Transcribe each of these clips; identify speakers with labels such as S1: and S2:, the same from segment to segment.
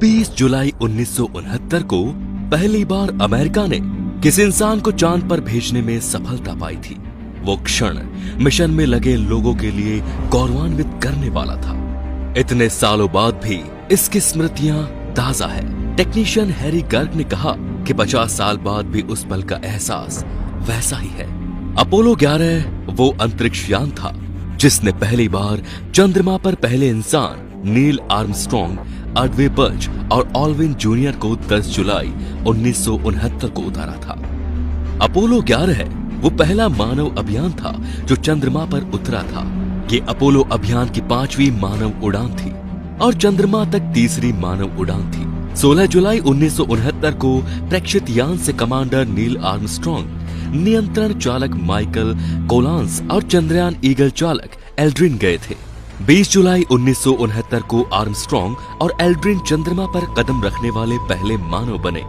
S1: 20 जुलाई 1969 को पहली बार अमेरिका ने किसी इंसान को चांद पर भेजने में सफलता पाई थी। वो क्षण मिशन में लगे लोगों के लिए गौरवान्वित करने वाला था। इतने सालों बाद भी इसकी स्मृतियां ताजा है। टेक्नीशियन हैरी गर्ग ने कहा कि 50 साल बाद भी उस पल का एहसास वैसा ही है। अपोलो 11 वो अंतरिक्ष यान था जिसने पहली बार चंद्रमा पर पहले इंसान नील आर्मस्ट्रॉन्ग, एडवे बर्ज और ऑल्विन जूनियर को 10 जुलाई 1969 को उतारा था। अपोलो 11 वो पहला मानव अभियान था जो चंद्रमा पर उतरा था। ये अपोलो अभियान की 5वीं मानव उड़ान थी और चंद्रमा तक तीसरी मानव उड़ान थी। 16 जुलाई 1969 को प्रेक्षित यान से कमांडर नील आर्मस्ट्रॉन्ग, नियंत्रण चालक माइकल कोलांस और चंद्रयान ईगल चालक एल्ड्रिन गए थे। 20 जुलाई 1969 को आर्मस्ट्रॉन्ग और एल्ड्रिन चंद्रमा पर कदम रखने वाले पहले मानव बने।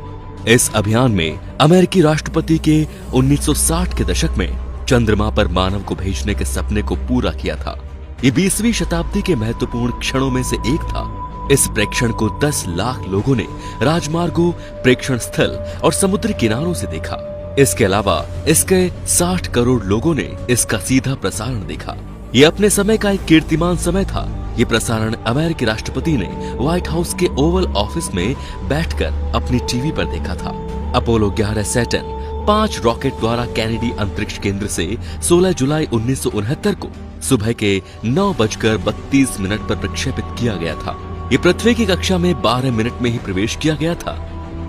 S1: इस अभियान में अमेरिकी राष्ट्रपति के 1960 के दशक में चंद्रमा पर मानव को भेजने के सपने को पूरा किया था। ये 20वीं शताब्दी के महत्वपूर्ण क्षणों में से एक था। इस प्रेक्षण को 10 लाख लोगों ने राजमार्गों, प्रेक्षण स्थल और समुद्री किनारों से देखा। इसके अलावा इसके 60 करोड़ लोगों ने इसका सीधा प्रसारण देखा। ये अपने समय का एक कीर्तिमान समय था। ये प्रसारण अमेरिकी राष्ट्रपति ने व्हाइट हाउस के ओवल ऑफिस में बैठकर अपनी टीवी पर देखा था। अपोलो 11 सैटर्न 5 रॉकेट द्वारा कैनेडी अंतरिक्ष केंद्र से 16 जुलाई 1969 को सुबह के 9:32 पर प्रक्षेपित किया गया था। ये पृथ्वी की कक्षा में 12 मिनट में ही प्रवेश किया गया था।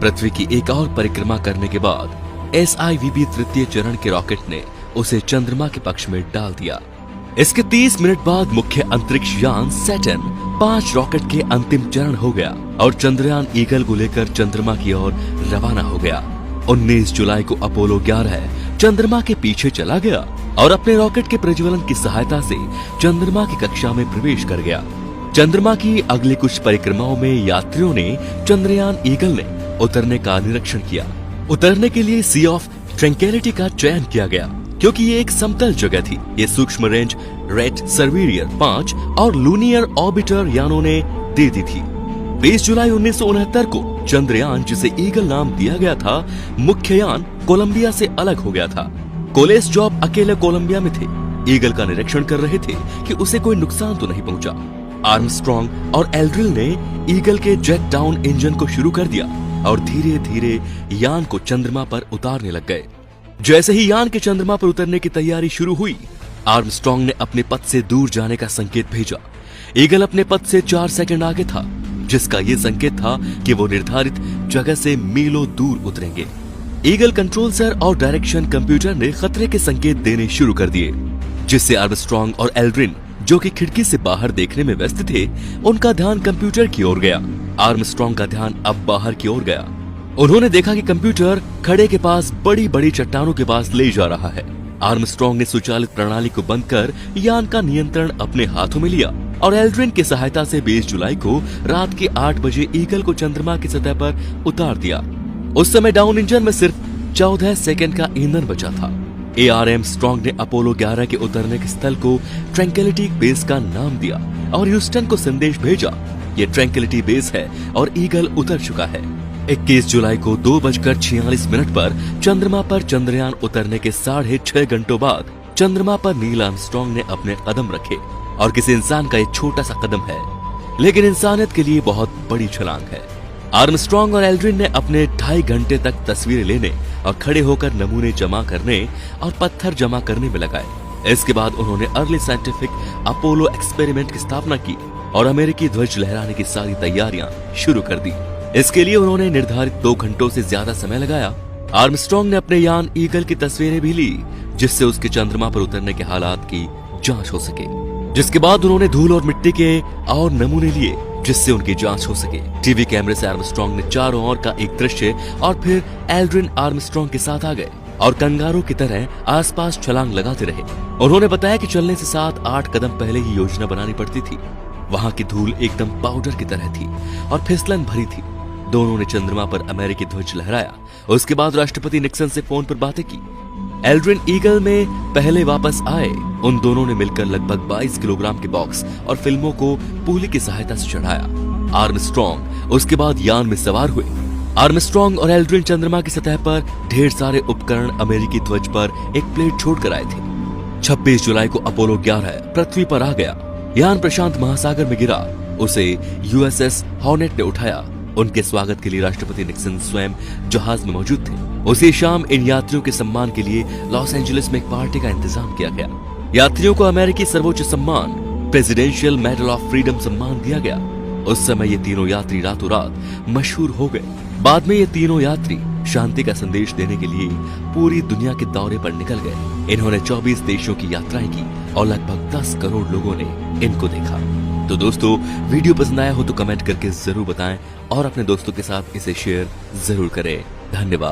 S1: पृथ्वी की एक और परिक्रमा करने के बाद SIVB तृतीय चरण के रॉकेट ने उसे चंद्रमा के पक्ष में डाल दिया। इसके 30 मिनट बाद मुख्य अंतरिक्ष यान सैटर्न 5 रॉकेट के अंतिम चरण हो गया और चंद्रयान ईगल को लेकर चंद्रमा की ओर रवाना हो गया। 19 जुलाई को अपोलो 11 चंद्रमा के पीछे चला गया और अपने रॉकेट के प्रज्वलन की सहायता से चंद्रमा की कक्षा में प्रवेश कर गया। चंद्रमा की अगली कुछ परिक्रमाओं में यात्रियों ने चंद्रयान ईगल ने उतरने का निरीक्षण किया। उतरने के लिए सी ऑफ ट्रैंक्विलिटी का चयन किया गया क्योंकि ये एक समतल जगह थी। ये सूक्ष्म रेंज रेड सर्वियर 5 और लूनियर ऑर्बिटर यानों ने दे दी थी। 20 जुलाई 1969 को चंद्रयान, जिसे ईगल नाम दिया गया था, मुख्य यान कोलंबिया से अलग हो गया था। कोलेस जॉब अकेले कोलंबिया में थे। ईगल का निरीक्षण कर रहे थे कि उसे कोई नुकसान तो नहीं पहुंचा। आर्मस्ट्रॉन्ग और एल्ड्रिन ने ईगल के जेट डाउन इंजन को शुरू कर दिया और धीरे धीरे यान को चंद्रमा पर उतारने लग गए। जैसे ही यान के चंद्रमा पर उतरने की तैयारी शुरू हुई, आर्मस्ट्रॉन्ग ने अपने पथ से दूर जाने का संकेत भेजा। ईगल अपने पथ से 4 सेकंड आगे था, जिसका ये संकेत था कि वो निर्धारित जगह से मीलों दूर उतरेंगे। ईगल कंट्रोल सर और डायरेक्शन कंप्यूटर ने खतरे के संकेत देने शुरू कर दिए, जिससे आर्मस्ट्रॉन्ग और एल्ड्रिन, जो कि खिड़की से बाहर देखने में व्यस्त थे, उनका ध्यान कंप्यूटर की ओर गया। आर्मस्ट्रॉन्ग का ध्यान अब बाहर की ओर गया। उन्होंने देखा कि कंप्यूटर खड़े के पास बड़ी बड़ी चट्टानों के पास ले जा रहा है। आर्मस्ट्रॉन्ग ने स्वचालित प्रणाली को बंद कर यान का नियंत्रण अपने हाथों में लिया और एल्ड्रिन की सहायता से 20 जुलाई को रात के 8 बजे ईगल को चंद्रमा की सतह पर उतार दिया। उस समय डाउन इंजन में सिर्फ 14 सेकंड का ईंधन बचा था। आर्मस्ट्रॉन्ग ने अपोलो 11 के उतरने के स्थल को ट्रैंक्विलिटी बेस का नाम दिया और ह्यूस्टन को संदेश भेजा, ये ट्रैंक्विलिटी बेस है और ईगल उतर चुका है। 21 जुलाई को 2:46 पर चंद्रमा पर चंद्रयान उतरने के 6.5 घंटों बाद चंद्रमा पर नील आर्मस्ट्रॉन्ग ने अपने कदम रखे। और किसी इंसान का एक छोटा सा कदम है, लेकिन इंसानियत के लिए बहुत बड़ी छलांग है। आर्मस्ट्रॉन्ग और एल्ड्रिन ने अपने 2.5 घंटे तक तस्वीरें लेने और खड़े होकर नमूने जमा करने और पत्थर जमा करने में लगाए। इसके बाद उन्होंने अर्ली साइंटिफिक अपोलो एक्सपेरिमेंट की स्थापना की और अमेरिकी ध्वज लहराने की सारी तैयारियां शुरू कर दी। इसके लिए उन्होंने निर्धारित 2 घंटों से ज्यादा समय लगाया। आर्मस्ट्रॉन्ग ने अपने यान ईगल की तस्वीरें भी ली, जिससे उसके चंद्रमा पर उतरने के हालात की जांच हो सके। जिसके बाद उन्होंने धूल और मिट्टी के और नमूने लिए, जिससे उनकी जांच हो सके। टीवी कैमरे से आर्मस्ट्रॉन्ग ने चारों ओर का एक दृश्य और फिर एल्ड्रिन आर्मस्ट्रॉन्ग के साथ आ गए और कंगारों की तरह आसपास छलांग लगाते रहे। उन्होंने बताया कि चलने से 7-8 कदम पहले ही योजना बनानी पड़ती थी। वहाँ की धूल एकदम पाउडर की तरह थी और फिसलन भरी थी। दोनों ने चंद्रमा पर अमेरिकी ध्वज लहराया। उसके बाद राष्ट्रपति निक्सन से फोन पर बातें की। एल्ड्रिन ईगल में पहले वापस आए। उन दोनों ने मिलकर लगभग 22 किलोग्राम के बॉक्स और फिल्मों को पुली की सहायता से चढ़ाया। आर्मस्ट्रॉन्ग उसके बाद यान में सवार हुए। आर्मस्ट्रॉन्ग और एल्ड्रिन चंद्रमा की सतह पर ढेर सारे उपकरण अमेरिकी ध्वज पर एक प्लेट छोड़कर आए थे। 26 जुलाई को अपोलो 11 पृथ्वी पर आ गया। यान प्रशांत महासागर में गिरा। उसे यूएसएस हॉर्नेट ने उठाया। उनके स्वागत के लिए राष्ट्रपति निक्सन स्वयं जहाज में मौजूद थे। उसी शाम इन यात्रियों के सम्मान के लिए लॉस एंजलिस में एक पार्टी का इंतजाम किया गया। यात्रियों को अमेरिकी सर्वोच्च सम्मान प्रेसिडेंशियल मेडल ऑफ फ्रीडम सम्मान दिया गया। उस समय ये तीनों यात्री रातों रात मशहूर हो गए। बाद में ये तीनों यात्री शांति का संदेश देने के लिए पूरी दुनिया के दौरे पर निकल गए। इन्होंने 24 देशों की यात्राएं की और लगभग 10 करोड़ लोगों ने इनको देखा। तो दोस्तों, वीडियो पसंद आया हो तो कमेंट करके जरूर बताएं और अपने दोस्तों के साथ इसे शेयर जरूर करें। धन्यवाद।